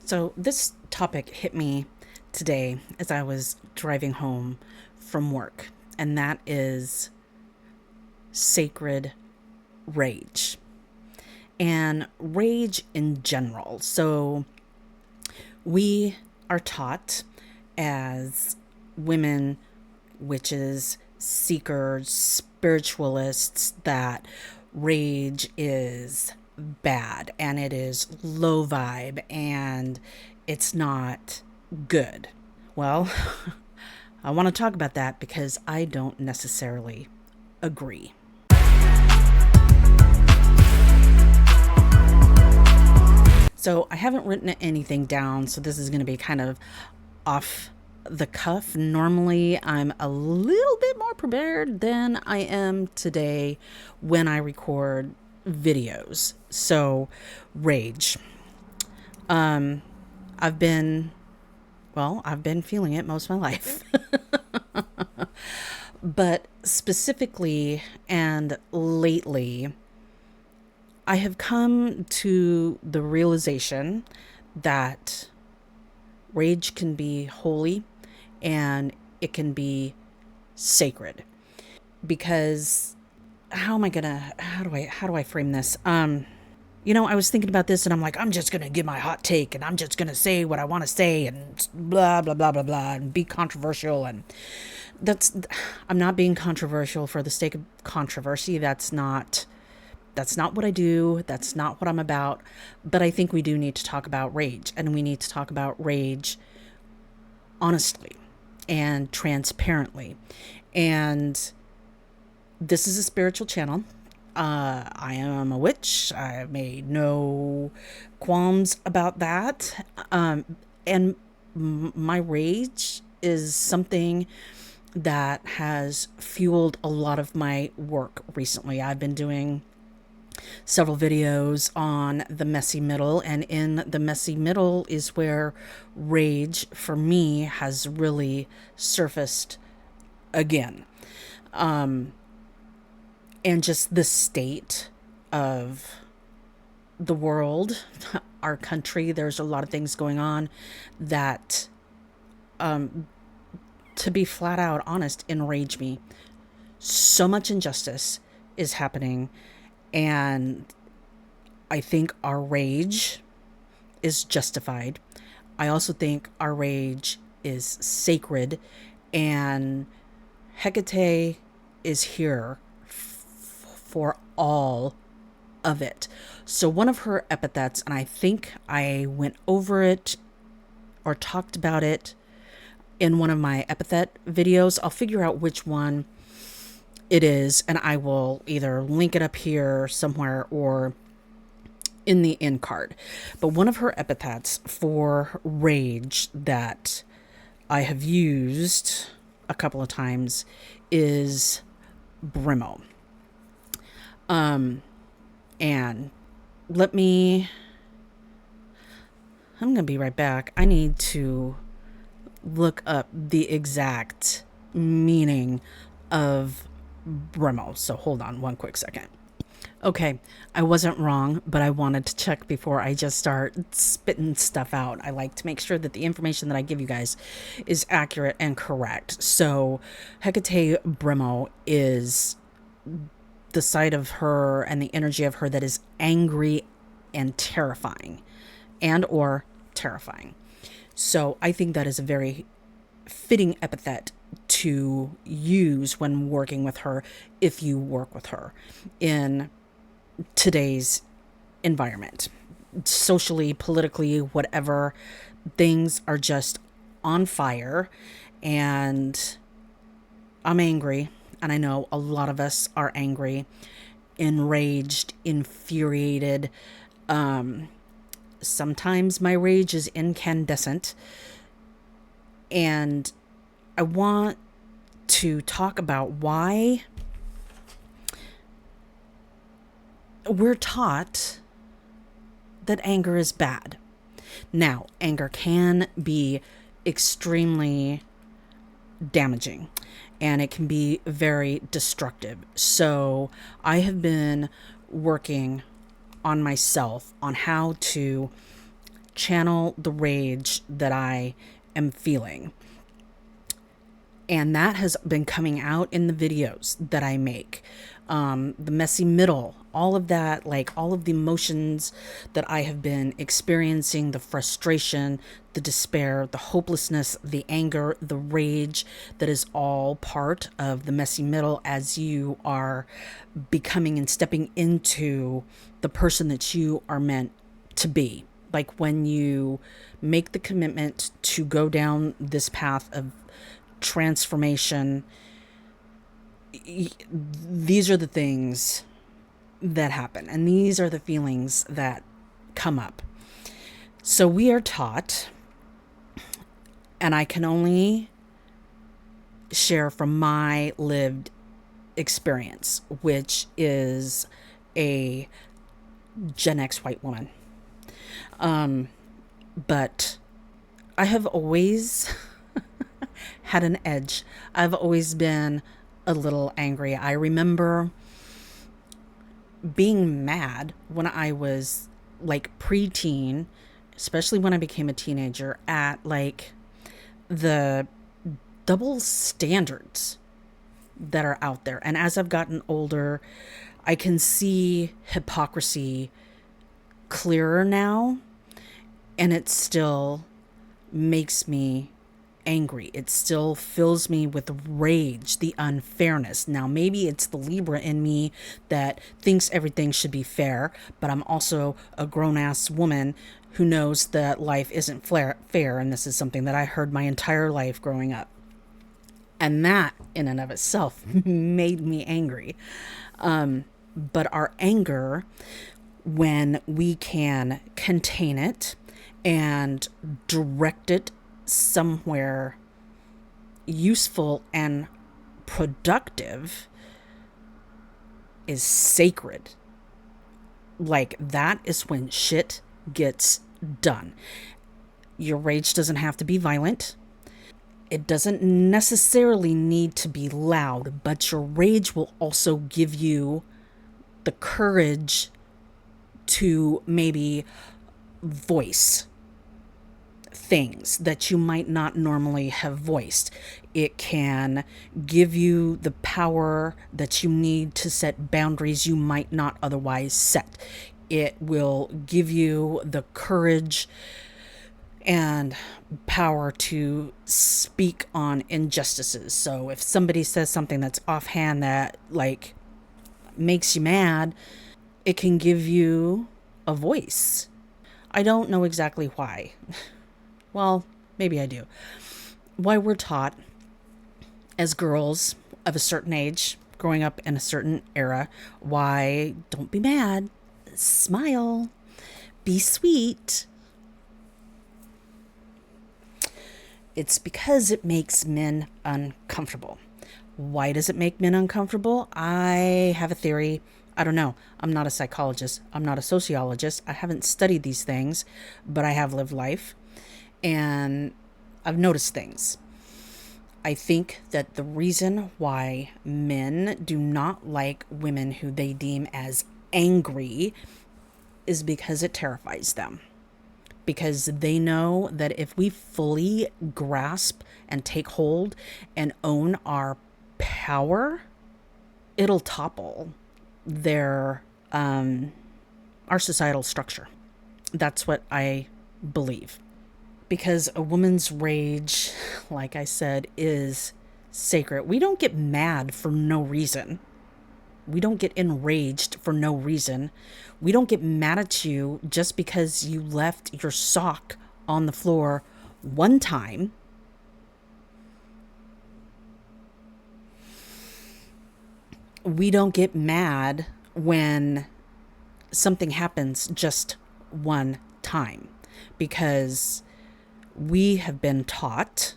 So, this topic hit me today as I was driving home from work, and that is sacred rage and rage in general. So, we are taught as women, witches, seekers, spiritualists that rage is bad and it is low vibe and it's not good. Well, I want to talk about that because I don't necessarily agree. So I haven't written anything down, so this is going to be kind of off the cuff. Normally, I'm a little bit more prepared than I am today when I record videos. So, rage. I've been, I've been feeling it most of my life. But specifically and lately, I have come to the realization that rage can be holy and it can be sacred. Because how do I frame this? I was thinking about this and I'm like, I'm just gonna give my hot take and I'm just gonna say what I want to say and blah blah blah blah blah and be controversial. And that's I'm not being controversial for the sake of controversy. That's not what I do. That's not what I'm about. But I think we do need to talk about rage, and we need to talk about rage honestly and transparently. And this is a spiritual channel. I am a witch. I made no qualms about that. And my rage is something that has fueled a lot of my work recently. I've been doing several videos on the messy middle, and in the messy middle is where rage for me has really surfaced again. And just the state of the world, our country, there's a lot of things going on that, to be flat out honest, enrage me. So much injustice is happening, and I think our rage is justified. I also think our rage is sacred, and Hekate is here for all of it. So, one of her epithets, and I think I went over it or talked about it in one of my epithet videos. I'll figure out which one it is, and I will either link it up here somewhere or in the end card. But one of her epithets for rage that I have used a couple of times is Brimo. And let me, I'm going to be right back. I need to look up the exact meaning of Brimo. So hold on one quick second. Okay, I wasn't wrong, but I wanted to check before I just start spitting stuff out. I like to make sure that the information that I give you guys is accurate and correct. So, Hekate Brimo is the side of her and the energy of her that is angry and terrifying, and or terrifying. So, I think that is a very fitting epithet to use when working with her, if you work with her in today's environment, socially, politically, whatever. Things are just on fire, and I'm angry, and I know a lot of us are angry, enraged, infuriated. Sometimes my rage is incandescent, and I want to talk about why we're taught that anger is bad. Now, anger can be extremely damaging and it can be very destructive. So, I have been working on myself on how to channel the rage that I am feeling. And that has been coming out in the videos that I make. The messy middle, all of that, like all of the emotions that I have been experiencing, the frustration, the despair, the hopelessness, the anger, the rage, that is all part of the messy middle as you are becoming and stepping into the person that you are meant to be. Like when you make the commitment to go down this path of transformation, these are the things that happen, and these are the feelings that come up. So we are taught, and I can only share from my lived experience, which is a Gen X white woman. But I have always had an edge. I've always been a little angry. I remember being mad when I was like preteen, especially when I became a teenager, at like the double standards that are out there. And as I've gotten older, I can see hypocrisy clearer now, and it still makes me angry. It still fills me with rage, the unfairness. Now, maybe it's the Libra in me that thinks everything should be fair, but I'm also a grown-ass woman who knows that life isn't fair, and this is something that I heard my entire life growing up. And that, in and of itself, made me angry. But our anger, when we can contain it and direct it somewhere useful and productive, is sacred. Like, that is when shit gets done. Your rage doesn't have to be violent. It doesn't necessarily need to be loud, but your rage will also give you the courage to maybe voice things that you might not normally have voiced. It can give you the power that you need to set boundaries you might not otherwise set. It will give you the courage and power to speak on injustices. So if somebody says something that's offhand that like makes you mad, it can give you a voice. I don't know exactly why. Well, maybe I do. Why we're taught as girls of a certain age, growing up in a certain era, why don't be mad, smile, be sweet. It's because it makes men uncomfortable. Why does it make men uncomfortable? I have a theory. I don't know. I'm not a psychologist. I'm not a sociologist. I haven't studied these things, but I have lived life. And I've noticed things. I think that the reason why men do not like women who they deem as angry is because it terrifies them. Because they know that if we fully grasp and take hold and own our power, it'll topple their our societal structure. That's what I believe. Because a woman's rage, like I said, is sacred. We don't get mad for no reason. We don't get enraged for no reason. We don't get mad at you just because you left your sock on the floor one time. We don't get mad when something happens just one time, because we have been taught,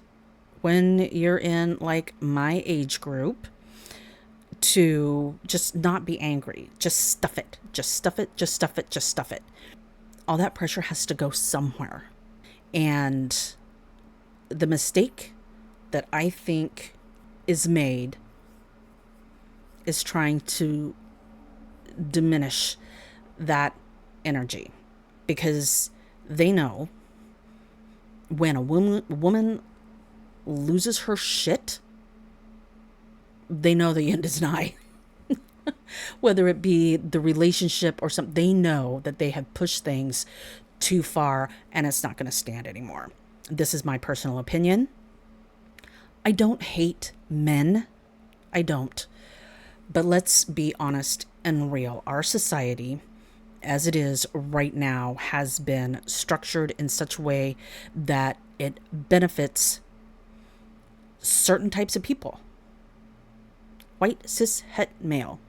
when you're in like my age group, to just not be angry. Just stuff it. Just stuff it. Just stuff it. Just stuff it. All that pressure has to go somewhere. And the mistake that I think is made is trying to diminish that energy. Because They know when a woman loses her shit, they know the end is nigh. Whether it be the relationship or something, they know that they have pushed things too far and it's not going to stand anymore. This is my personal opinion. I don't hate men. I don't. But let's be honest and real. Our society, as it is right now, has been structured in such a way that it benefits certain types of people. White, cis, het, male.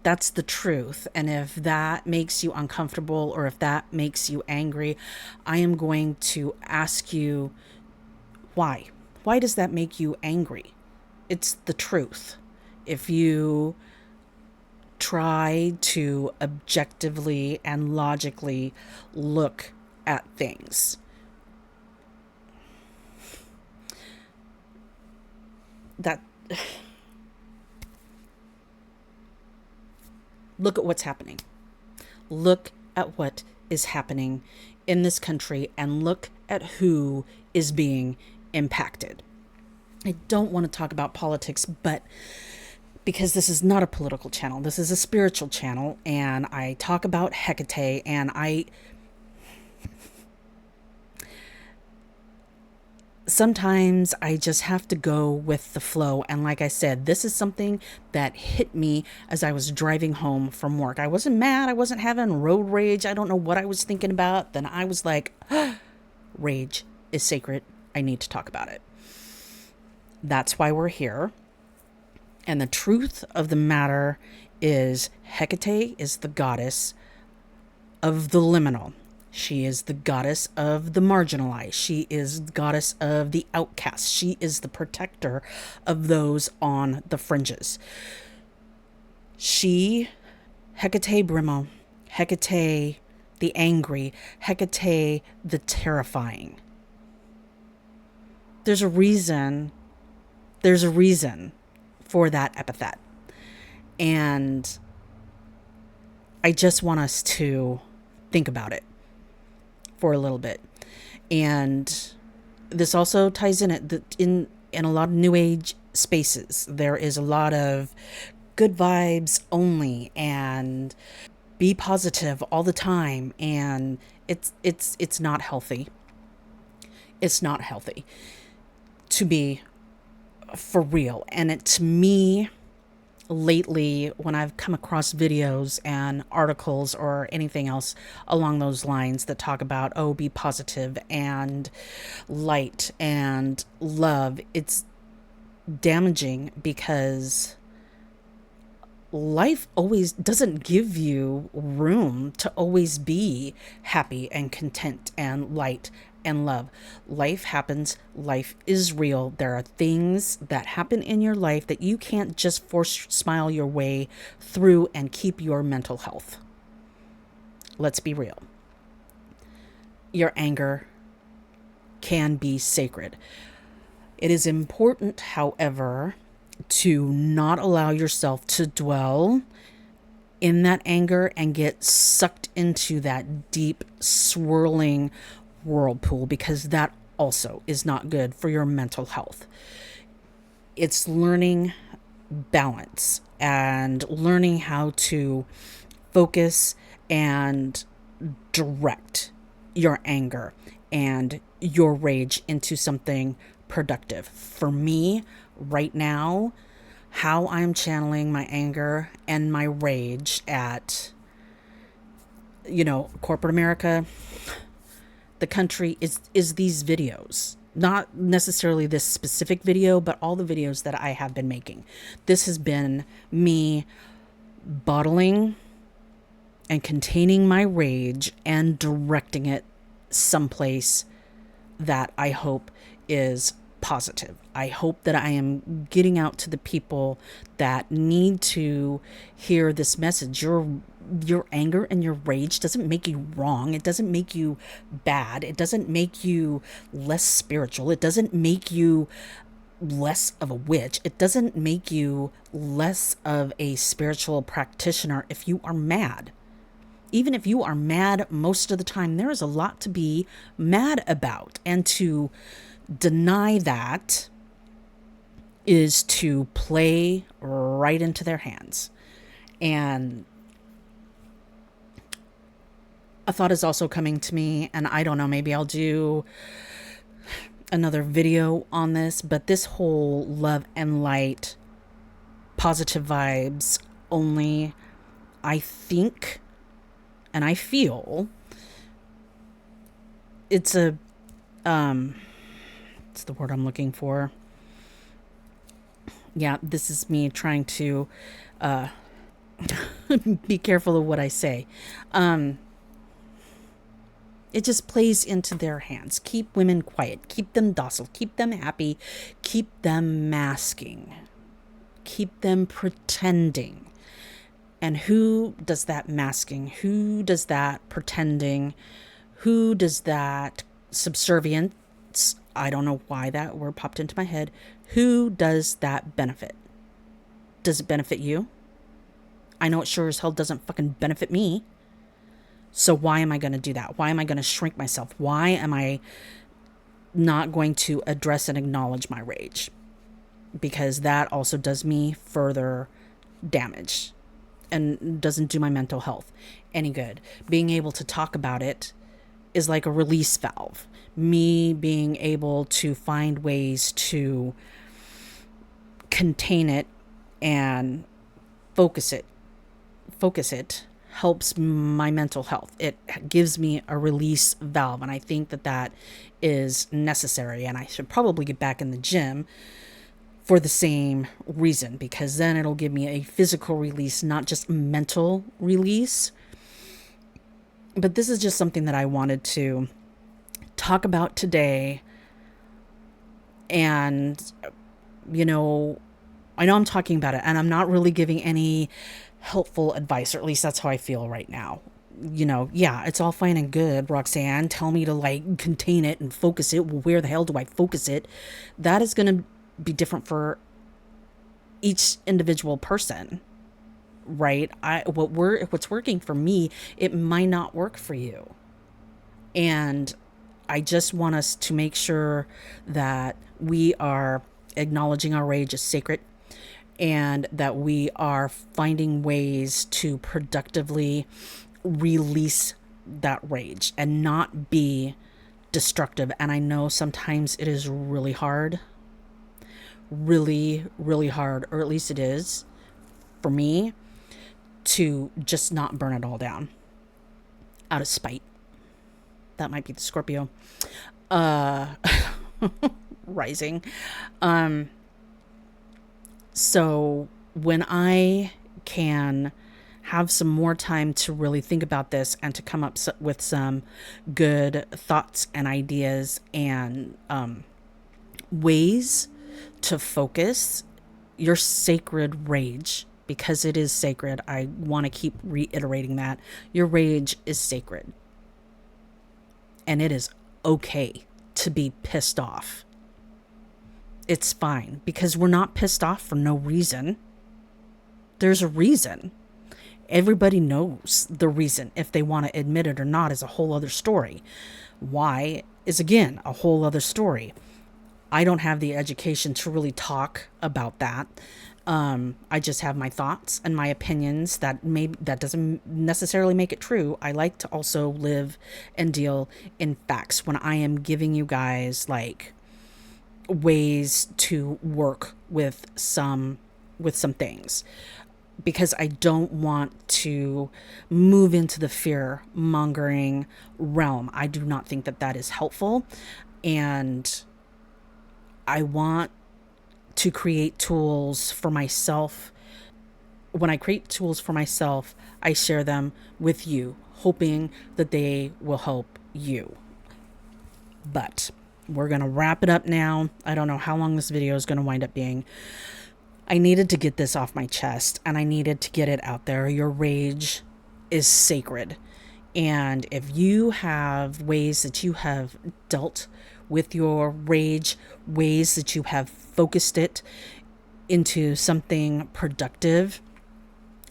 That's the truth. And if that makes you uncomfortable or if that makes you angry, I am going to ask you why. Why does that make you angry? It's the truth. If you try to objectively and logically look at things, that look at what's happening. Look at what is happening in this country and look at who is being impacted. I don't want to talk about politics, but because this is not a political channel, this is a spiritual channel, and I talk about Hekate, and sometimes I just have to go with the flow. And like I said, this is something that hit me as I was driving home from work. I wasn't mad. I wasn't having road rage. I don't know what I was thinking about. Then I was like, rage is sacred. I need to talk about it. That's why we're here. And the truth of the matter is Hekate is the goddess of the liminal. She is the goddess of the marginalized. She is the goddess of the outcast. She is the protector of those on the fringes. She, Hekate Brimo, Hekate the angry, Hekate the terrifying. There's a reason for that epithet. And I just want us to think about it for a little bit. And this also ties in a lot of new age spaces. There is a lot of good vibes only and be positive all the time, and it's not healthy. It's not healthy to be for real. And it, to me, lately, when I've come across videos and articles or anything else along those lines that talk about, oh, be positive and light and love, it's damaging because life always doesn't give you room to always be happy and content and light and love. Life happens. Life is real. There are things that happen in your life that you can't just force smile your way through and keep your mental health. Let's be real. Your anger can be sacred. It is important, however, to not allow yourself to dwell in that anger and get sucked into that deep, swirling whirlpool, because that also is not good for your mental health. It's learning balance and learning how to focus and direct your anger and your rage into something productive. For me, right now, how I'm channeling my anger and my rage at, corporate America, the country, is these videos. Not necessarily this specific video, but all the videos that I have been making. This has been me bottling and containing my rage and directing it someplace that I hope is positive. I hope that I am getting out to the people that need to hear this message. Your anger and your rage doesn't make you wrong. It doesn't make you bad. It doesn't make you less spiritual. It doesn't make you less of a witch. It doesn't make you less of a spiritual practitioner if you are mad. even if you are mad most of the time, there is a lot to be mad about. And to deny that is to play right into their hands. And a thought is also coming to me, and I don't know, maybe I'll do another video on this, but this whole love and light, positive vibes only, I think and I feel it's a it's the word I'm looking for. Yeah, this is me trying to be careful of what I say. It just plays into their hands. Keep women quiet, keep them docile, keep them happy, keep them masking, keep them pretending. And who does that masking? Who does that pretending? Who does that subservience? I don't know why that word popped into my head. Who does that benefit? Does it benefit you? I know it sure as hell doesn't fucking benefit me. So why am I going to do that? Why am I going to shrink myself? Why am I not going to address and acknowledge my rage? Because that also does me further damage and doesn't do my mental health any good. Being able to talk about it is like a release valve. Me being able to find ways to contain it and focus it helps my mental health. It gives me a release valve, and I think that that is necessary, and I should probably get back in the gym for the same reason, because then it'll give me a physical release, not just a mental release. But this is just something that I wanted to talk about today. And, you know, I know I'm talking about it and I'm not really giving any helpful advice, or at least that's how I feel right now. You know, yeah, it's all fine and good, Roxanne. Tell me to like contain it and focus it. Well, where the hell do I focus it? That is going to be different for each individual person, right? What's working for me, it might not work for you. And I just want us to make sure that we are acknowledging our rage as sacred, and that we are finding ways to productively release that rage and not be destructive. And I know sometimes it is really hard, really, really hard, or at least it is for me, to just not burn it all down out of spite. That might be the Scorpio rising. So when I can have some more time to really think about this and to come up with some good thoughts and ideas and ways to focus your sacred rage, because it is sacred. I want to keep reiterating that. Your rage is sacred. And it is okay to be pissed off. It's fine, because we're not pissed off for no reason. There's a reason. Everybody knows the reason. If they want to admit it or not is a whole other story. Why is, again, a whole other story. I don't have the education to really talk about that. I just have my thoughts and my opinions. That doesn't necessarily make it true. I like to also live and deal in facts when I am giving you guys like ways to work with some things, because I don't want to move into the fear mongering realm. I do not think that that is helpful, and I want to create tools for myself. When I create tools for myself, I share them with you, hoping that they will help you. But we're going to wrap it up now. I don't know how long this video is going to wind up being. I needed to get this off my chest, and I needed to get it out there. Your rage is sacred. And if you have ways that you have dealt with your rage, ways that you have focused it into something productive,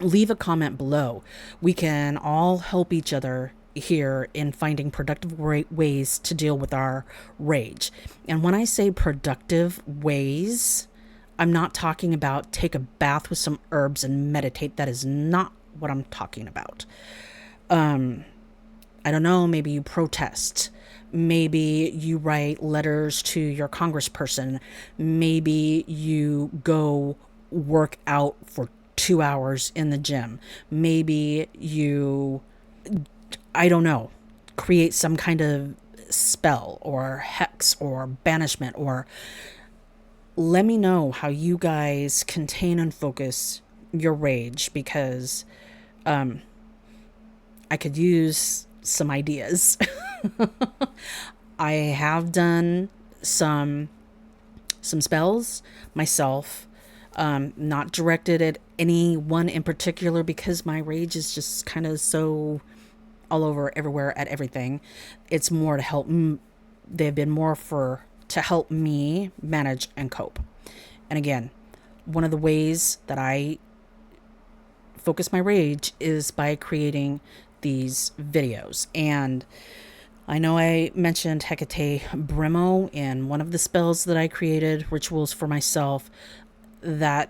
leave a comment below. We can all help each other here in finding productive ways to deal with our rage. And when I say productive ways, I'm not talking about take a bath with some herbs and meditate. That is not what I'm talking about. I don't know, maybe you protest. Maybe you write letters to your congressperson. Maybe you go work out for 2 hours in the gym. Maybe you, I don't know, create some kind of spell or hex or banishment, or let me know how you guys contain and focus your rage, because I could use some ideas. I have done some spells myself, not directed at anyone in particular, because my rage is just kind of so all over, everywhere, at everything. It's more to help. They've been more for to help me manage and cope. And again, one of the ways that I focus my rage is by creating these videos. And I know I mentioned Hekate Brimo in one of the spells that I created, rituals for myself. That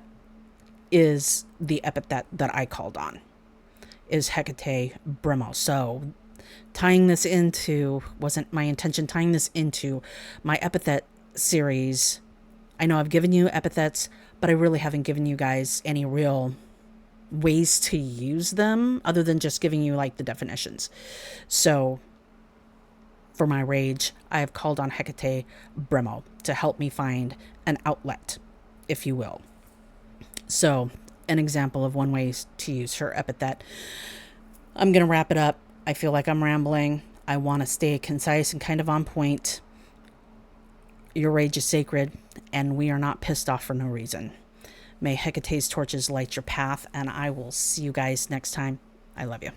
is the epithet that I called on, is Hekate Brimo. So tying this into, wasn't my intention tying this into my epithet series. I know I've given you epithets, but I really haven't given you guys any real ways to use them other than just giving you like the definitions. So for my rage, I have called on Hekate Brimo to help me find an outlet, if you will. So an example of one way to use her epithet. I'm going to wrap it up. I feel like I'm rambling. I want to stay concise and kind of on point. Your rage is sacred, and we are not pissed off for no reason. May Hecate's torches light your path, and I will see you guys next time. I love you.